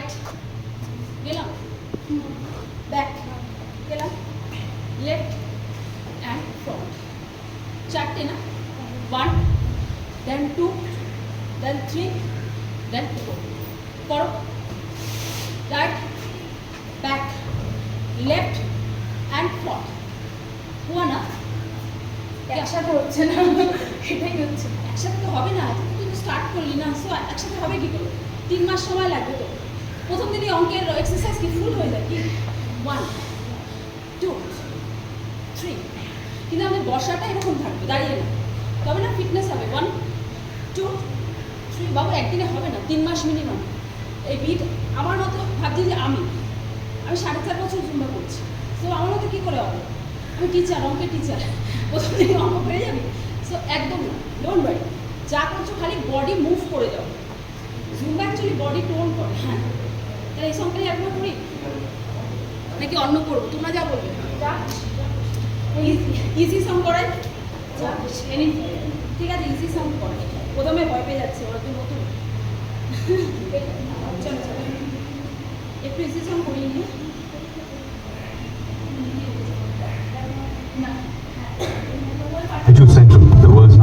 Right গেলাম, back গেলাম, left and front. চারটে না, 1 দেন 2 দেন 3 দেন 4 করো। Right back left and front. হুয়া না? একসাথে হচ্ছে না, এটাই হচ্ছে। একসাথে তো হবে না, তুই তো স্টার্ট করলি না, সো একসাথে হবে কি করে? 3 মাস সময় লাগবে তো। প্রথম দিনই অঙ্কের এক্সারসাইজ কি ফুল হয়ে যায় কি? 1 2 3, কিন্তু আমাদের বসাটা এরকম থাকবে, দাঁড়িয়ে না, তবে না ফিটনেস হবে। 1 2 3, বাবু একদিনে হবে না, 3 মাস মিনিমাম। এই বিট আমার মতো ভাবছি যে আমি 4.5 বছর জুম্বা করছি, সো আমার মতো কী করে হবে? আমি টিচার, অঙ্কের টিচার, প্রথম দিনই অঙ্ক হয়ে যাবে? সো একদম না, ডোন্ট ওয়ারি, যা করছো খালি বডি মুভ করে যাও। জুম্বা অ্যাকচুয়ালি বডি টোন করে। হ্যাঁ, তাহলে এই সঙ্গে একবার করি নাকি অন্য করবো, তোমরা যা বলবে। ইজি সং করাই, ঠিক আছে, ইজি সং করে। প্রথমে ভয় পেয়ে যাচ্ছে, ওরা তো নতুন। চলো চলো একটু ইজি সং করিয়ে নিয়ে